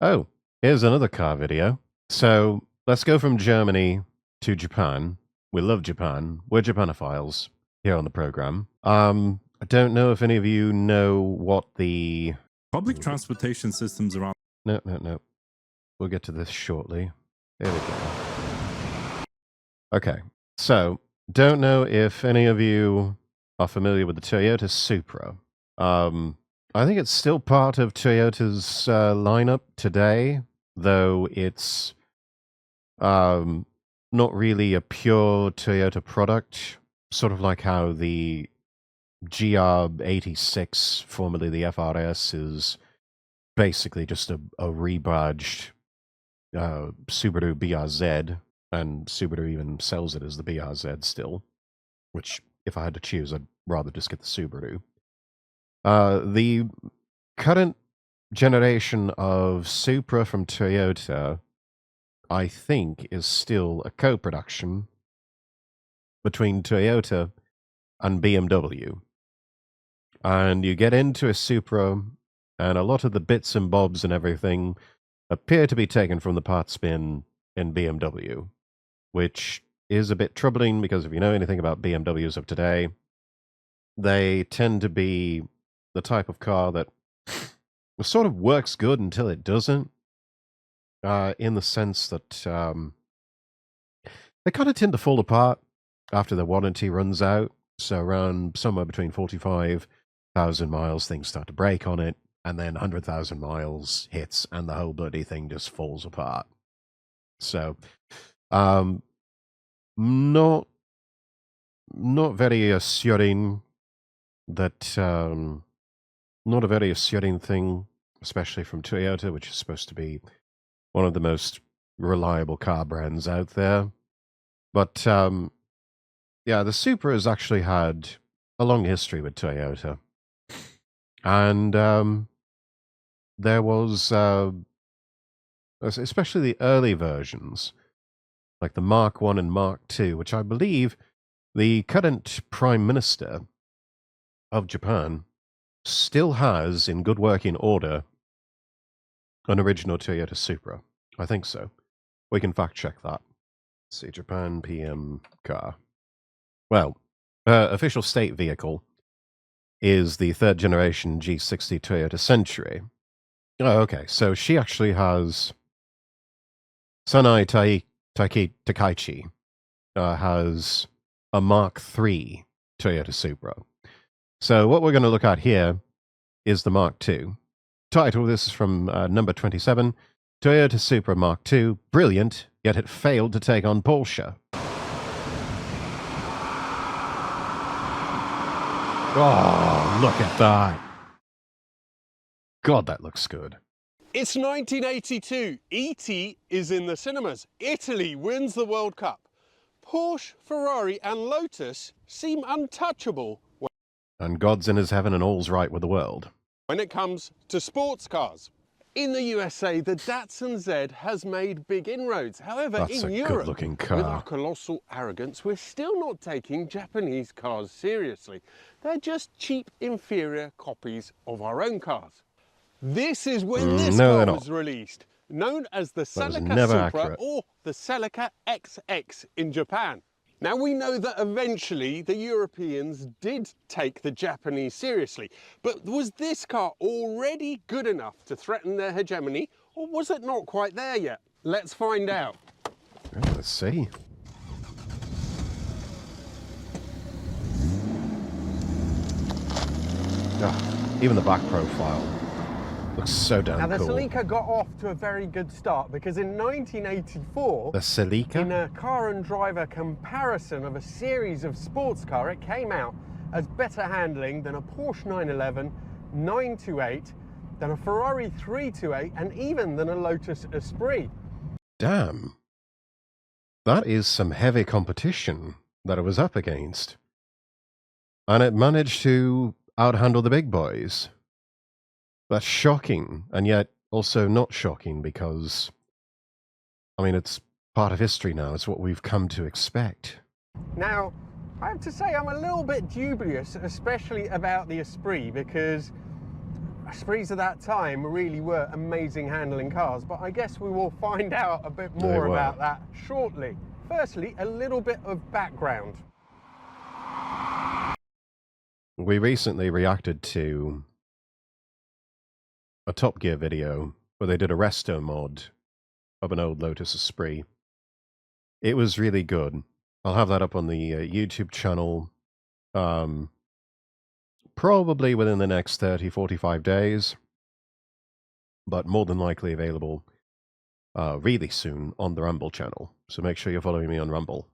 Oh, here's another car video. So let's go from Germany to Japan. We love Japan. We're Japanophiles here on the program. I don't know if any of you know what the public transportation systems around. No. We'll get to this shortly. There we go. Okay, so don't know if any of you are familiar with the Toyota Supra. I think it's still part of Toyota's lineup today, though it's not really a pure Toyota product, sort of like how the GR86, formerly the FRS, is basically just a rebadged Subaru BRZ, and Subaru even sells it as the BRZ still, which, if I had to choose, I'd rather just get the Subaru. The current generation of Supra from Toyota, I think, is still a co-production between Toyota and BMW. And you get into a Supra, and a lot of the bits and bobs and everything appear to be taken from the parts bin in BMW, which is a bit troubling because if you know anything about BMWs of today, they tend to be the type of car that sort of works good until it doesn't, in the sense that they kind of tend to fall apart after the warranty runs out. So around somewhere between 45,000 miles, things start to break on it, and then 100,000 miles hits, and the whole bloody thing just falls apart. So, not very assuring that, not a very assuring thing, especially from Toyota, which is supposed to be one of the most reliable car brands out there. But, yeah, the Supra has actually had a long history with Toyota. And there was, especially the early versions, like the Mark I and Mark II, which I believe the current Prime Minister of Japan still has in good working order an original Toyota Supra. I think so. We can fact check that. Let's see, Japan PM car. Well, official state vehicle is the third generation G60 Toyota Century. Oh, okay. So she actually has Sanai Takaichi has a Mark III Toyota Supra. So what we're going to look at here is the Mark II. Title, this is from number 27, Toyota Supra Mark II, brilliant, yet it failed to take on Porsche. Oh, look at that. God, that looks good. It's 1982. E.T. is in the cinemas. Italy wins the World Cup. Porsche, Ferrari and Lotus seem untouchable and God's in his heaven and all's right with the world when it comes to sports cars. In the USA, the Datsun Z has made big inroads. However, That's in a Europe, good-looking car. with our colossal arrogance, we're still not taking Japanese cars seriously. They're just cheap, inferior copies of our own cars. This is when this car was released, known as the Celica Supra or the Celica XX in Japan. Now, we know that eventually the Europeans did take the Japanese seriously, but was this car already good enough to threaten their hegemony, or was it not quite there yet? Let's find out. Let's see. Oh, even the back profile looks so damn cool. Now, the Celica got off to a very good start because in 1984, the Celica? In a car and driver comparison of a series of sports car, it came out as better handling than a Porsche 911, 928, than a Ferrari 328, and even than a Lotus Esprit. Damn. That is some heavy competition that it was up against. And it managed to outhandle the big boys. That's shocking, and yet also not shocking because, I mean, it's part of history now. It's what we've come to expect. Now, I have to say I'm a little bit dubious, especially about the Esprit, because Sprees of that time really were amazing handling cars, but I guess we will find out a bit more about that shortly. Firstly, a little bit of background. We recently reacted to a Top Gear video where they did a resto mod of an old Lotus Esprit. It was really good. I'll have that up on the YouTube channel probably within the next 30-45 days, but more than likely available really soon on the Rumble channel. So make sure you're following me on Rumble.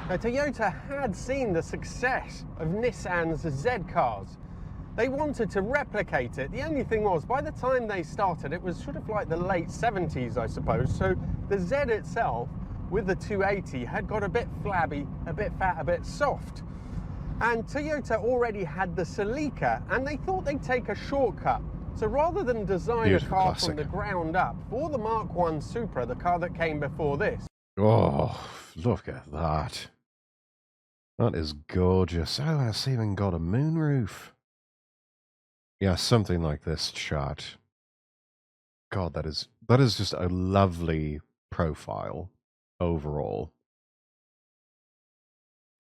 Now, Toyota had seen the success of Nissan's Z cars. They wanted to replicate it. The only thing was, by the time they started, it was sort of like the late 70s, I suppose. So the Z itself, with the 280, had got a bit flabby, a bit fat, a bit soft. And Toyota already had the Celica, and they thought they'd take a shortcut. So rather than design a car from the ground up, for the Mark I Supra, the car that came before this. Oh, look at that. That is gorgeous. Oh, that's even got a moonroof. Yeah, something like this shot. God, that is just a lovely profile overall.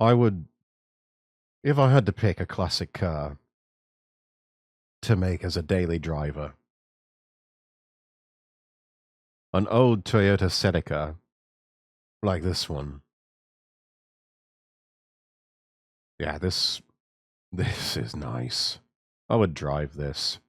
I would, if I had to pick a classic car to make as a daily driver, an old Toyota Celica like this one. Yeah, this is nice. I would drive this.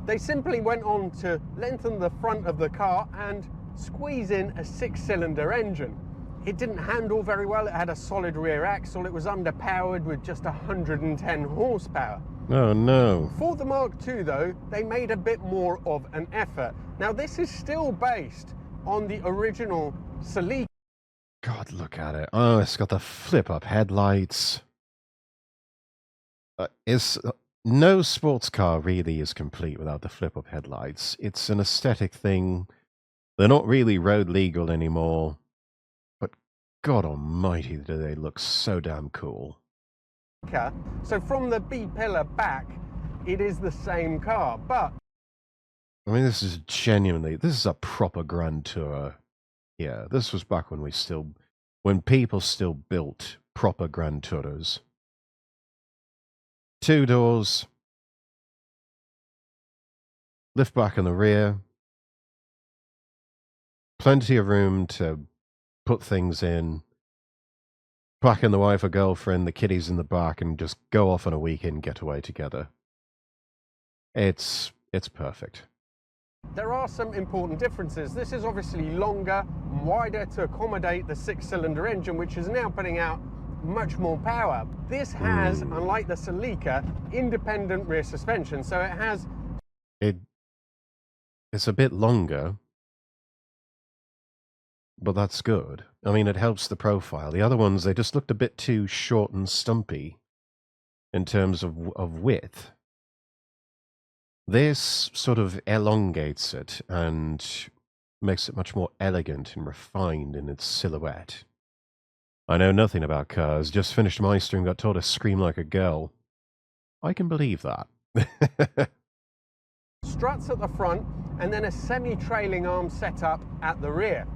They simply went on to lengthen the front of the car and squeeze in a 6-cylinder engine. It didn't handle very well. It had a solid rear axle. It was underpowered with just 110 horsepower. Oh no. For the Mark II though, they made a bit more of an effort. Now this is still based on the original Celica. God, look at it. Oh, it's got the flip-up headlights. No sports car really is complete without the flip-up headlights. It's an aesthetic thing. They're not really road legal anymore. But God almighty, do they look so damn cool. So from the B-pillar back, it is the same car, but... I mean, this is a proper Grand Tour. Yeah, this was back when people still built proper Grand Tours. 2 doors, lift back in the rear, plenty of room to put things in, pack in the wife or girlfriend, the kiddies in the back, and just go off on a weekend getaway together. It's perfect. There are some important differences. This is obviously longer, wider to accommodate the 6-cylinder engine, which is now putting out much more power. This has, unlike the Celica, independent rear suspension, so it has... It's a bit longer, but that's good. I mean, it helps the profile. The other ones, they just looked a bit too short and stumpy in terms of width. This sort of elongates it and makes it much more elegant and refined in its silhouette. I know nothing about cars, just finished my stream, got told to scream like a girl. I can believe that. Struts at the front and then a semi-trailing arm setup at the rear.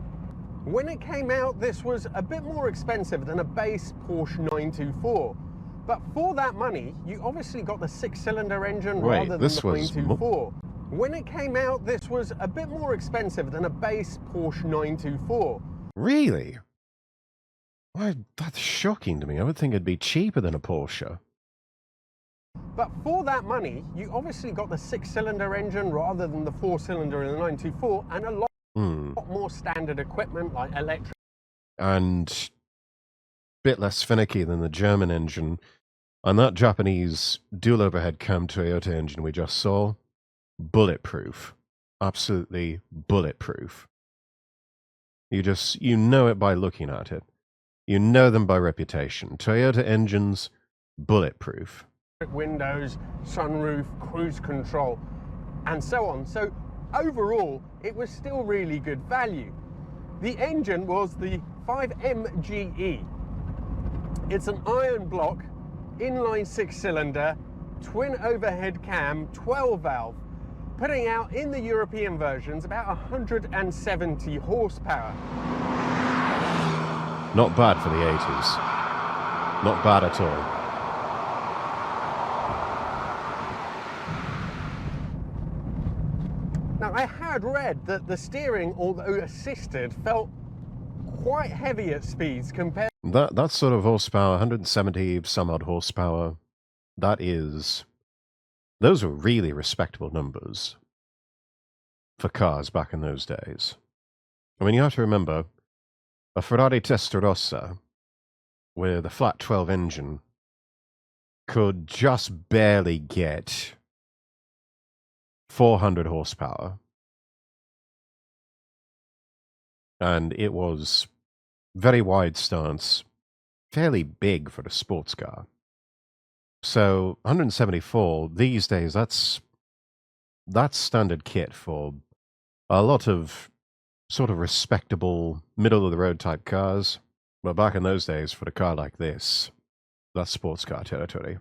When it came out, this was a bit more expensive than a base Porsche 924. But for that money, you obviously got the 6-cylinder engine rather than the 924. When it came out, this was a bit more expensive than a base Porsche 924. Really? Why, that's shocking to me. I would think it'd be cheaper than a Porsche. But for that money, you obviously got the 6-cylinder engine rather than the 4-cylinder in the 924, and a lot more standard equipment like electric. And a bit less finicky than the German engine. And that Japanese dual overhead cam Toyota engine we just saw, bulletproof. Absolutely bulletproof. You know it by looking at it. You know them by reputation. Toyota engines, bulletproof. Windows, sunroof, cruise control, and so on. So overall, it was still really good value. The engine was the 5MGE. It's an iron block inline 6-cylinder, twin overhead cam, 12 valve, putting out in the European versions about 170 horsepower. Not bad for the 80s. Not bad at all. Now, I had read that the steering, although assisted, felt quite heavy at speeds compared. That sort of horsepower, 170 some odd horsepower, those were really respectable numbers for cars back in those days. I mean, you have to remember, a Ferrari Testarossa with a flat 12 engine could just barely get 400 horsepower. And it was very wide stance, fairly big for a sports car. So 174 these days, that's standard kit for a lot of sort of respectable middle of the road type cars. But back in those days, for a car like this, that's sports car territory.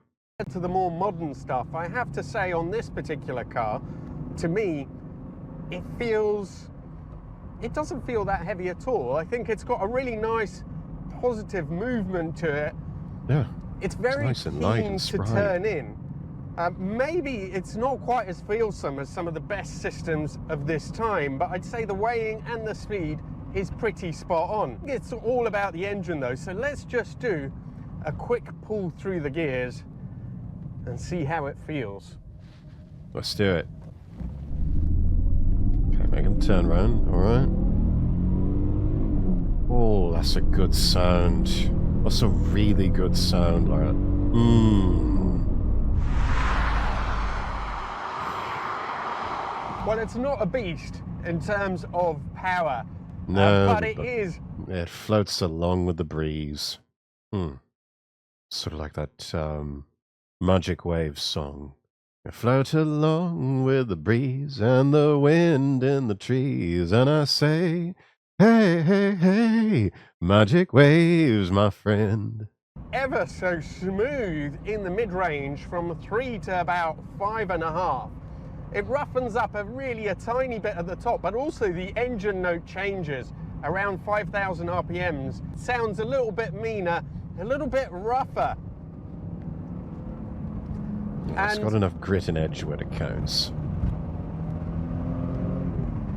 To the more modern stuff, I have to say on this particular car, to me, it doesn't feel that heavy at all. I think it's got a really nice positive movement to it. Yeah. It's very nice and light keen and to spry. turn in. Maybe it's not quite as feelsome as some of the best systems of this time, but I'd say the weighing and the speed is pretty spot on. It's all about the engine though, so let's just do a quick pull through the gears and see how it feels. Let's do it. Okay, make him turn around, alright. Oh, that's a good sound. That's a really good sound, Laura. Well, it's not a beast in terms of power, No, but it is. It floats along with the breeze. Sort of like that Magic Waves song. I float along with the breeze and the wind in the trees, and I say, hey, hey, hey, magic waves, my friend. Ever so smooth in the mid-range from 3 to about 5.5. It roughens up a tiny bit at the top, but also the engine note changes around 5,000 RPMs. Sounds a little bit meaner, a little bit rougher. It's got enough grit and edge when it counts.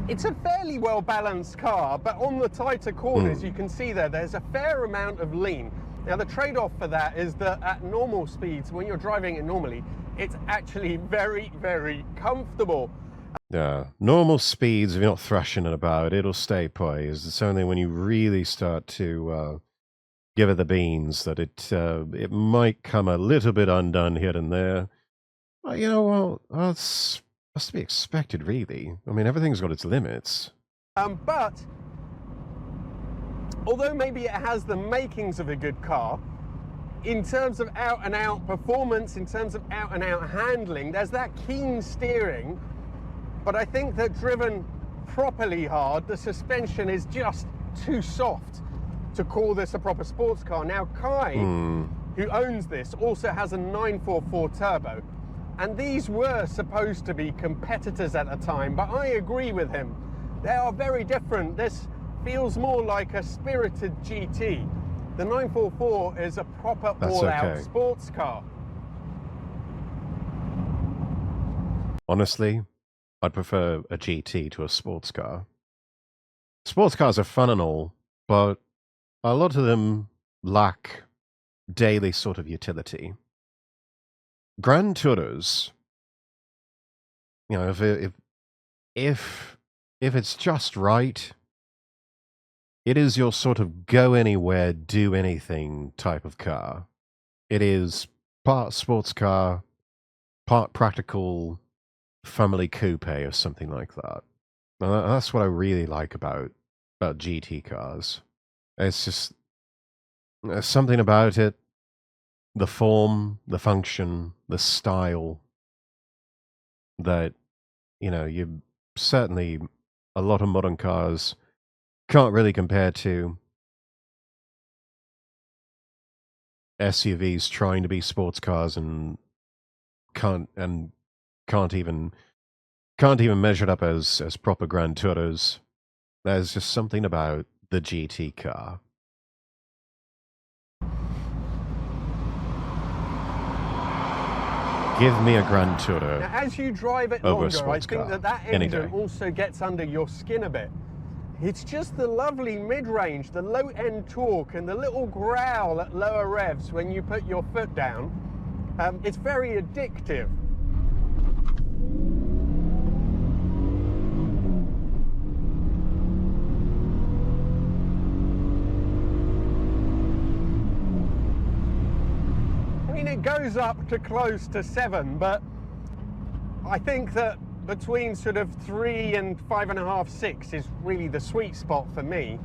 It's a fairly well balanced car, but on the tighter corners you can see there's a fair amount of lean. Now the trade-off for that is that at normal speeds, when you're driving it normally, it's actually very, very comfortable. Yeah, normal speeds, if you're not thrashing it about, it'll stay poised. It's only when you really start to give it the beans that it might come a little bit undone here and there. But you know, well, that's to be expected, really. I mean, everything's got its limits. But although maybe it has the makings of a good car, in terms of out-and-out performance, in terms of out-and-out handling, there's that keen steering, but I think that driven properly hard, the suspension is just too soft to call this a proper sports car. Now, Kai, who owns this, also has a 944 turbo, and these were supposed to be competitors at the time, but I agree with him. They are very different. This feels more like a spirited GT. The 944 is a proper all-out sports car. Honestly, I'd prefer a GT to a sports car. Sports cars are fun and all, but a lot of them lack daily sort of utility. Grand Tourers, you know, if it's just right, it is your sort of go anywhere, do anything type of car. It is part sports car, part practical family coupe or something like that. Now, that's what I really like about GT cars. It's just there's something about it, the form, the function, the style that, you know, you certainly a lot of modern cars can't really compare to. SUVs trying to be sports cars and can't even measure up as proper Grand Touros. There's just something about the GT car. Give me a Grand Tourer. Now, as you drive it over longer, I think that engine also gets under your skin a bit. It's just the lovely mid-range, the low-end torque, and the little growl at lower revs when you put your foot down. It's very addictive. I mean, it goes up to close to 7, but I think that between sort of 3 and 5.5, 6 is really the sweet spot for me.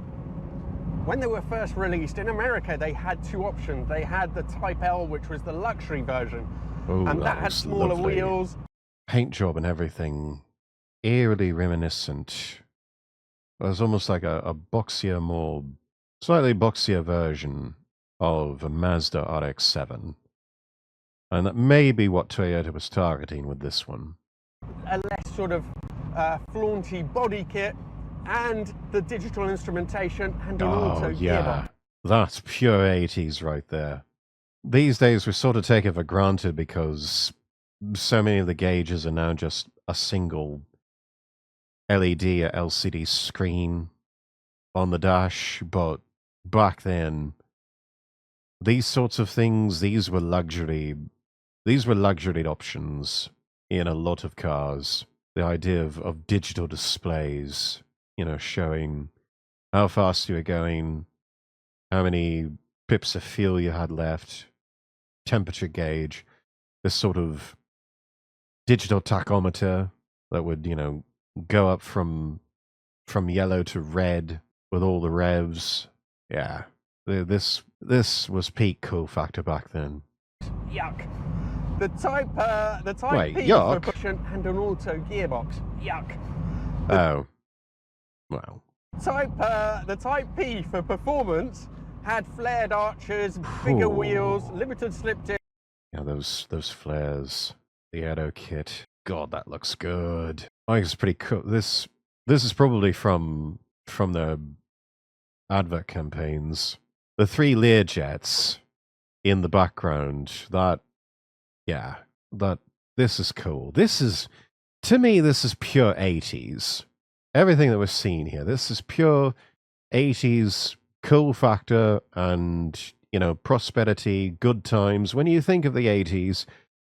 When they were first released in America, they had 2 options. They had the Type L, which was the luxury version, and that had smaller wheels. Paint job and everything, eerily reminiscent. It was almost like a boxier, slightly boxier version of a Mazda RX-7. And that may be what Toyota was targeting with this one. A less sort of flaunty body kit, and the digital instrumentation, and an auto gearbox. That's pure 80s right there. These days we sort of take it for granted because so many of the gauges are now just a single LED or LCD screen on the dash, but back then, these sorts of things, these were luxury options in a lot of cars. The idea of digital displays, showing how fast you were going, how many pips of fuel you had left, temperature gauge, this sort of digital tachometer that would, go up from yellow to red with all the revs. Yeah, this was peak cool factor back then. Yuck. The Type Wait, P yuck? for push and an auto gearbox. Yuck. Oh, well. The Type P for performance had flared arches, bigger wheels, limited slip disc. Yeah, those flares, the Aero kit. God, that looks good. I think it's pretty cool. This is probably from the advert campaigns. The 3 Learjets in the background. This is cool. To me, this is pure 80s. Everything that we're seeing here, this is pure 80s cool factor and, prosperity, good times. When you think of the 80s,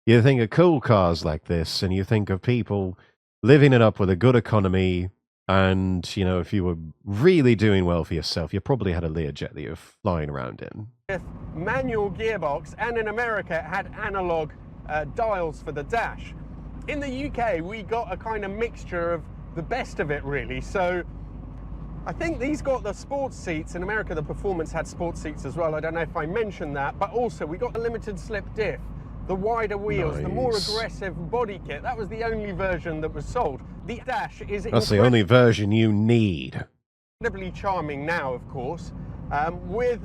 you think of cool cars like this, and you think of people living it up with a good economy. And, if you were really doing well for yourself, you probably had a Learjet that you were flying around in. With manual gearbox, and in America, it had analog dials for the dash. In the UK, we got a kind of mixture of the best of it, really. So I think these got the sports seats. In America, the Performance had sports seats as well. I don't know if I mentioned that, but also we got the limited slip diff, the wider wheels, the more aggressive body kit. That was the only version that was sold. The dash is... That's the only version you need. Incredibly charming now, of course, with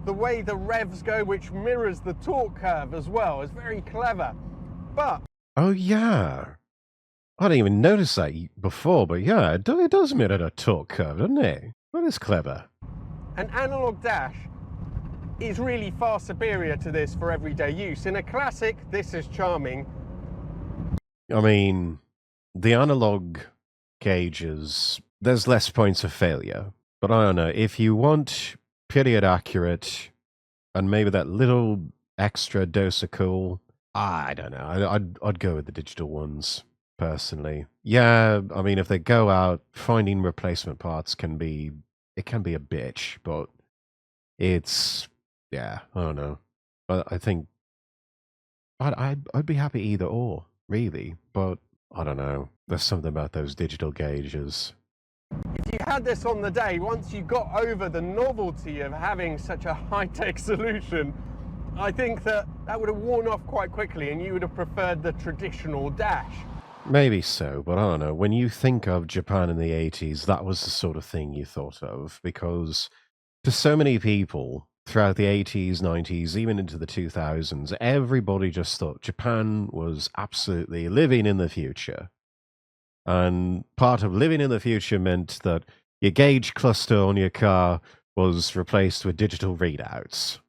the way the revs go, which mirrors the torque curve as well. It's very clever. But... Oh, yeah. I didn't even notice that before, but yeah, it does mirror the torque curve, doesn't it? That is clever. An analog dash is really far superior to this for everyday use. In a classic, this is charming. I mean, the analog gauges, there's less points of failure. But I don't know, if you want period accurate and maybe that little extra dose of cool, I don't know. I'd go with the digital ones, personally. Yeah, I mean, if they go out, finding replacement parts can be a bitch, but yeah, I don't know. I think I'd be happy either or, really, but I don't know. There's something about those digital gauges. If you had this on the day, once you got over the novelty of having such a high-tech solution, I think that would have worn off quite quickly and you would have preferred the traditional dash. Maybe so, but I don't know. When you think of Japan in the 80s, that was the sort of thing you thought of, because to so many people, throughout the 80s, 90s, even into the 2000s, everybody just thought Japan was absolutely living in the future. And part of living in the future meant that your gauge cluster on your car was replaced with digital readouts.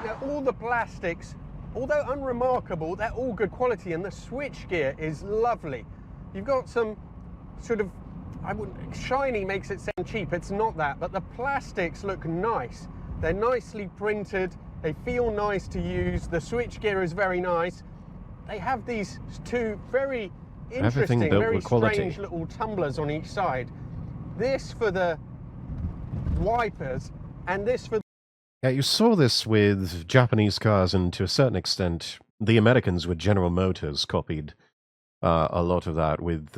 Now, all the plastics, although unremarkable, they're all good quality, and the switchgear is lovely. You've got some sort of, shiny makes it sound cheap, it's not that, but the plastics look nice. They're nicely printed, they feel nice to use, the switchgear is very nice. They have these two very interesting, very strange little tumblers on each side. This for the wipers, and this for... Yeah, you saw this with Japanese cars, and to a certain extent, the Americans with General Motors copied a lot of that with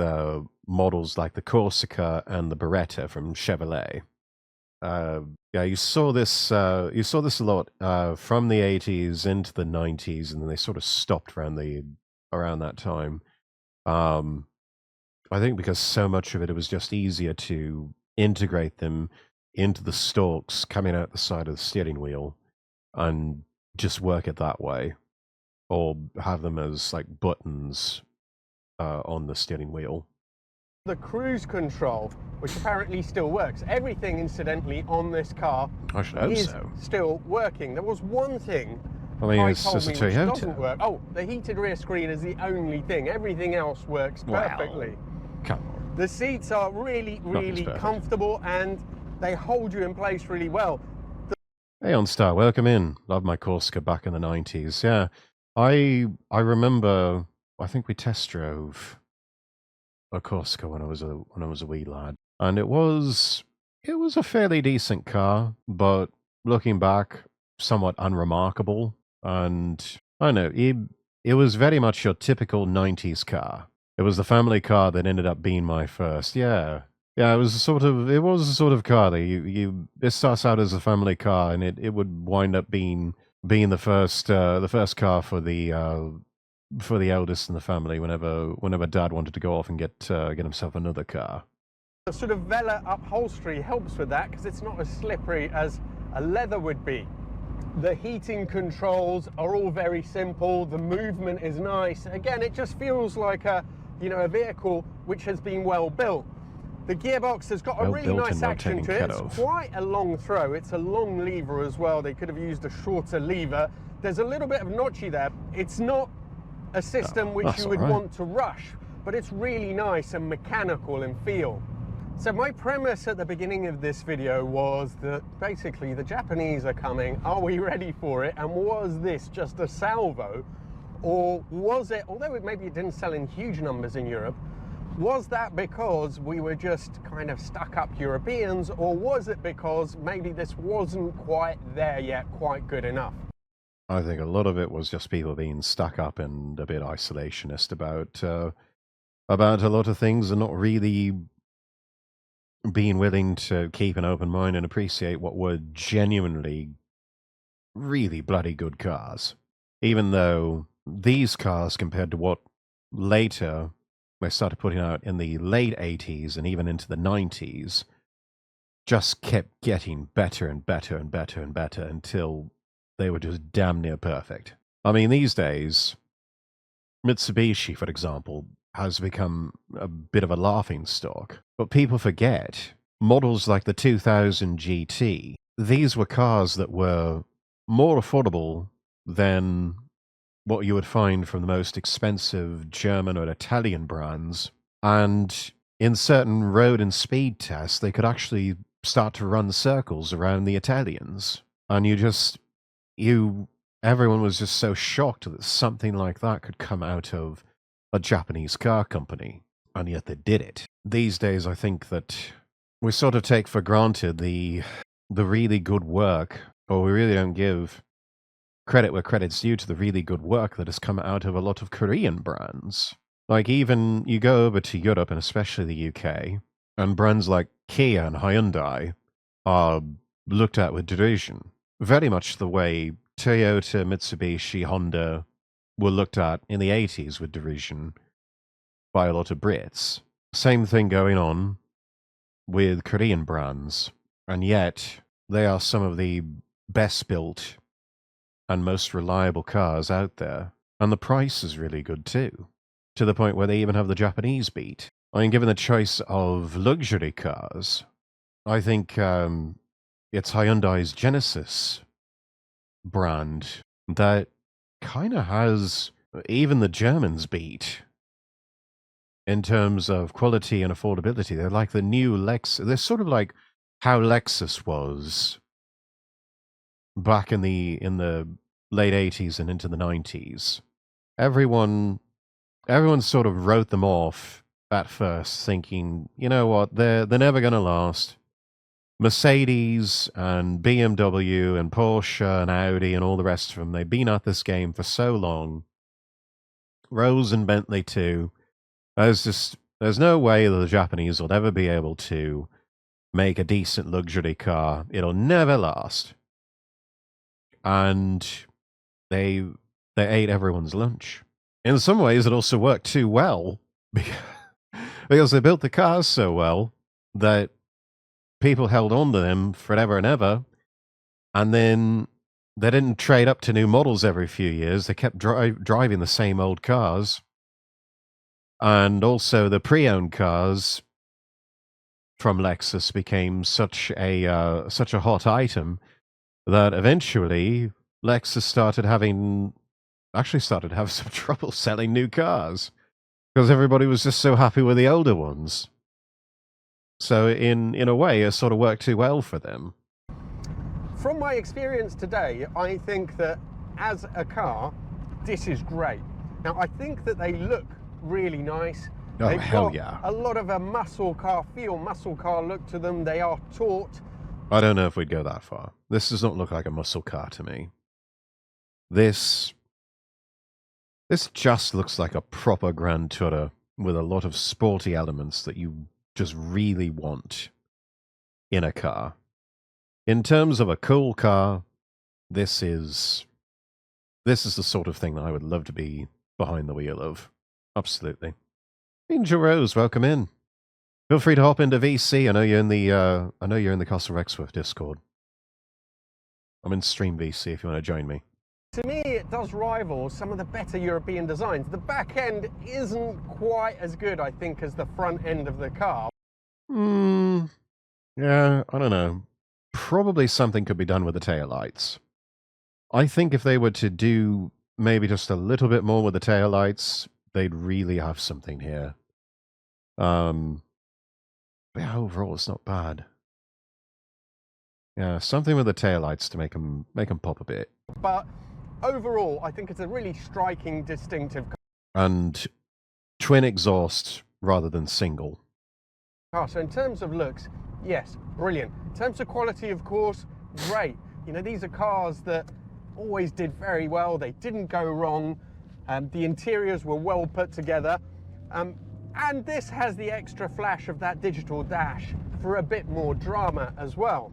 models like the Corsica and the Beretta from Chevrolet. Yeah, you saw this a lot from the 80s into the 90s, and then they sort of stopped around that time. I think because so much of it was just easier to integrate them into the stalks coming out the side of the steering wheel and just work it that way, or have them as like buttons on the steering wheel. The cruise control, which apparently still works. Everything, incidentally, on this car is still working. There was one thing it's told just me a which Toyota. doesn't work. Oh, the heated rear screen is the only thing. Everything else works perfectly. Well, come on. The seats are really, really comfortable, and they hold you in place really well. Hey, OnStar, welcome in. Love my Corsica back in the 90s. Yeah, I remember. I think we test drove a Corsica when I was a wee lad, and it was a fairly decent car, but looking back, somewhat unremarkable. And I don't know, it was very much your typical 90s car. It was the family car that ended up being my first. Yeah, it was a sort of car that it starts out as a family car, and it would wind up being the first car for the eldest in the family whenever dad wanted to go off and get himself another car. The sort of Vela upholstery helps with that because it's not as slippery as a leather would be. The heating controls are all very simple. The movement is nice. Again, it just feels like a vehicle which has been well built. The gearbox has got a really nice action to it. It's quite a long throw. It's a long lever as well. They could have used a shorter lever. There's a little bit of notchy there. It's not a system which you would want to rush, but it's really nice and mechanical in feel. So my premise at the beginning of this video was that basically the Japanese are coming. Are we ready for it? And was this just a salvo? Or was it, although maybe it didn't sell in huge numbers in Europe, was that because we were just kind of stuck up Europeans, or was it because maybe this wasn't quite there yet, quite good enough? I think a lot of it was just people being stuck up and a bit isolationist about a lot of things, and not really being willing to keep an open mind and appreciate what were genuinely really bloody good cars. Even though these cars, compared to what later they started putting out in the late 80s and even into the 90s, just kept getting better and better and better and better until they were just damn near perfect. I mean, these days, Mitsubishi, for example, has become a bit of a laughing stock. But people forget, models like the 2000 GT, these were cars that were more affordable than what you would find from the most expensive German or Italian brands. And in certain road and speed tests, they could actually start to run circles around the Italians. And everyone was just so shocked that something like that could come out of a Japanese car company, and yet they did it. These days, I think that we sort of take for granted the really good work, or we really don't give credit where credit's due to the really good work that has come out of a lot of Korean brands. Like, even you go over to Europe, and especially the UK, and brands like Kia and Hyundai are looked at with derision, very much the way Toyota, Mitsubishi, Honda were looked at in the 80s with derision by a lot of Brits. Same thing going on with Korean brands, and yet they are some of the best built and most reliable cars out there. And the price is really good too, to the point where they even have the Japanese beat. I mean, given the choice of luxury cars, I think it's Hyundai's Genesis brand that kind of has even the Germans beat in terms of quality and affordability. They're like the new Lexus. They're sort of like how Lexus was back in the late 80s and into the 90s. Everyone sort of wrote them off at first, thinking, you know what, they're never going to last. Mercedes and BMW and Porsche and Audi and all the rest of them, they've been at this game for so long. Rolls and Bentley too. There's no way that the Japanese will ever be able to make a decent luxury car. It'll never last. And they ate everyone's lunch. In some ways, it also worked too well because they built the cars so well that people held on to them forever and ever, and then they didn't trade up to new models every few years. They kept driving the same old cars. And also the pre-owned cars from Lexus became such a hot item that eventually Lexus started having some trouble selling new cars because everybody was just so happy with the older ones. So in a way, it sort of worked too well for them. From my experience today, I think that as a car, this is great. Now, I think that they look really nice. Oh, They've hell got yeah. a lot of a muscle car feel, muscle car look to them. They are taut. I don't know if we'd go that far. This does not look like a muscle car to me. This just looks like a proper Grand Tourer with a lot of sporty elements that you just really want in a car. In terms of a cool car, this is the sort of thing that I would love to be behind the wheel of. Absolutely. Angel Rose, welcome in. Feel free to hop into VC. I know you're in the Castle Rexworth Discord. I'm in Stream VC if you want to join me. To me, it does rival some of the better European designs. The back end isn't quite as good, I think, as the front end of the car. Yeah, I don't know. Probably something could be done with the taillights. I think if they were to do maybe just a little bit more with the taillights, they'd really have something here. But yeah, overall, it's not bad. Yeah, something with the taillights to make them pop a bit. But overall, I think it's a really striking, distinctive car. And twin exhaust rather than single. So in terms of looks, yes, brilliant. In terms of quality, of course, great. You know, these are cars that always did very well. They didn't go wrong. The interiors were well put together. And this has the extra flash of that digital dash for a bit more drama as well.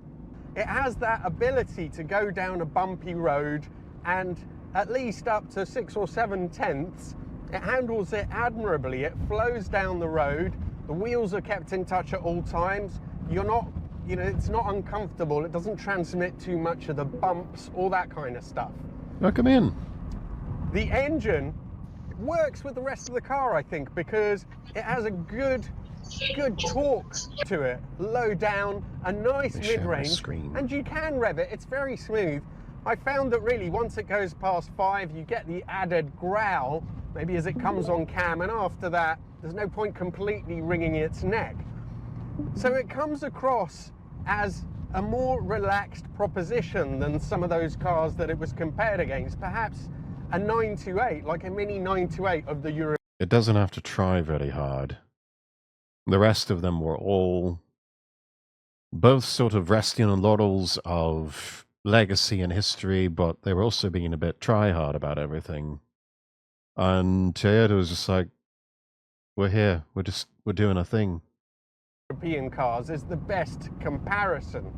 It has that ability to go down a bumpy road and at least up to 6 or 7 tenths. It handles it admirably. It flows down the road. The wheels are kept in touch at all times. You're not, you know, it's not uncomfortable. It doesn't transmit too much of the bumps, all that kind of stuff. Welcome in. The engine works with the rest of the car, I think, because it has a good torque to it. Low down, a nice mid-range, and you can rev it. It's very smooth. I found that really once it goes past 5, you get the added growl, maybe as it comes on cam, and after that, there's no point completely wringing its neck. So it comes across as a more relaxed proposition than some of those cars that it was compared against. Perhaps a 928, like a Mini 928 of the Euro. It doesn't have to try very hard. The rest of them were all both sort of resting on laurels of legacy and history, but they were also being a bit try-hard about everything. And Toyota was just like, we're here, we're doing a thing. European cars is the best comparison.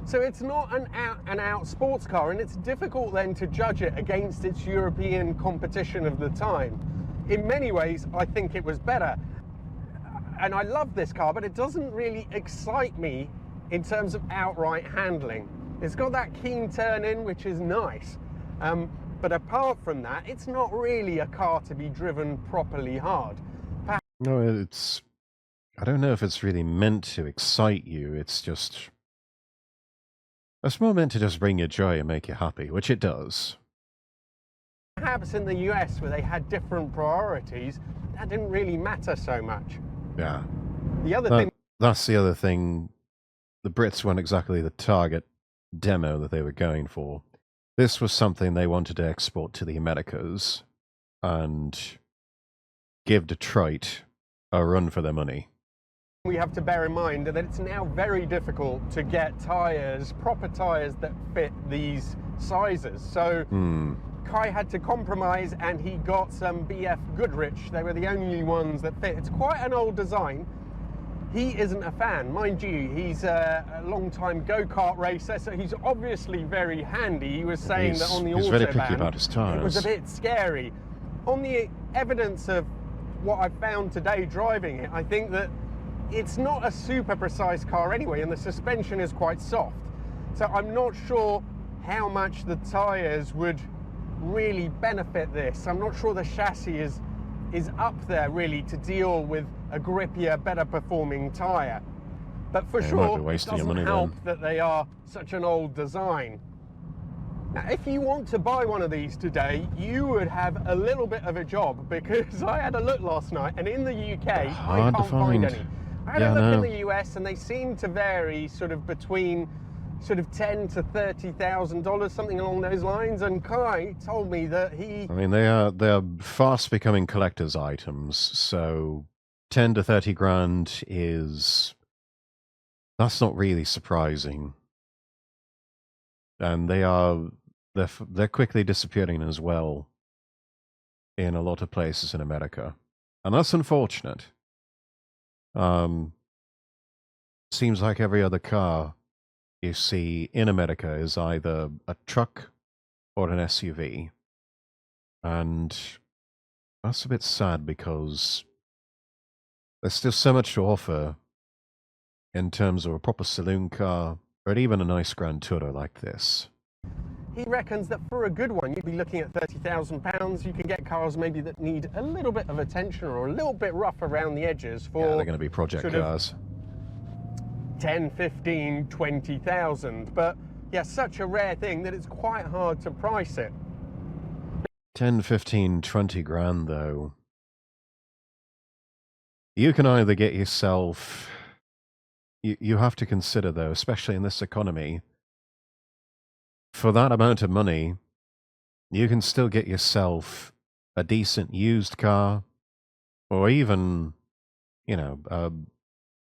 So it's not an out sports car, and it's difficult then to judge it against its European competition of the time. In many ways, I think it was better. and I love this car, but it doesn't really excite me in terms of outright handling. It's got that keen turn in, which is nice. But apart from that, it's not really a car to be driven properly hard. No, it's... I don't know if it's really meant to excite you. It's just... It's more meant to just bring you joy and make you happy, which it does. Perhaps in the US, where they had different priorities, that didn't really matter so much. Yeah. The other thing... That's the other thing. The Brits weren't exactly the target demo that they were going for. This was something they wanted to export to the Americas and give Detroit a run for their money. We have to bear in mind that it's now very difficult to get tyres, proper tyres that fit these sizes. So Kai had to compromise and he got some BF Goodrich. They were the only ones that fit. It's quite an old design. He isn't a fan, mind you. He's a long-time go-kart racer, so he's obviously very handy. He was saying that on the he's very picky about Autobahn, his tires. it was a bit scary. On the evidence of what I've found today driving it, I think that it's not a super precise car anyway, and the suspension is quite soft. So I'm not sure how much the tyres would really benefit this. I'm not sure the chassis is up there really to deal with a grippier, better performing tyre. But for sure, it doesn't help that they are such an old design. Now, if you want to buy one of these today, you would have a little bit of a job, because I had a look last night, and in the UK, I can't find any. I had a look in the US, and they seem to vary sort of between sort of $10,000 to $30,000, something along those lines. And Kai told me that he... I mean, they're fast becoming collector's items, so 10 to 30 grand is... That's not really surprising. And they're quickly disappearing as well in a lot of places in America. And that's unfortunate. Seems like every other car you see in America is either a truck or an SUV. And that's a bit sad, because there's still so much to offer in terms of a proper saloon car, or even a nice Grand Tourer like this. He reckons that for a good one, you'd be looking at £30,000. You can get cars maybe that need a little bit of attention or a little bit rough around the edges for... Yeah, they're going to be project cars. 10, 15, 20,000. But yeah, such a rare thing that it's quite hard to price it. 10, 15, 20 grand though. You can either get yourself... You have to consider though, especially in this economy, for that amount of money, you can still get yourself a decent used car, or even, you know,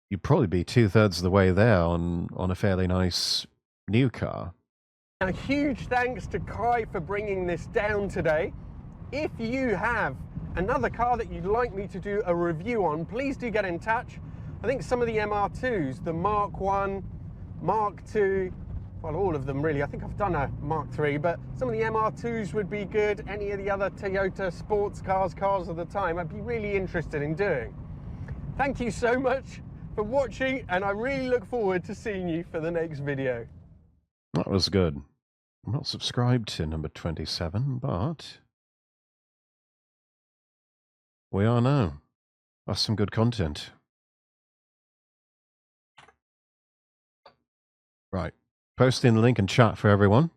you'd probably be 2/3 of the way there on a fairly nice new car. A huge thanks to Kai for bringing this down today. If you have another car that you'd like me to do a review on, please do get in touch. I think some of the MR2s, the Mark 1, Mark 2, well, all of them really. I think I've done a Mark 3, but some of the MR2s would be good. Any of the other Toyota sports cars of the time, I'd be really interested in doing. Thank you so much for watching, and I really look forward to seeing you for the next video. That was good. I'm not subscribed to number 27, but we are now. That's some good content. Right. Posting the link in chat for everyone.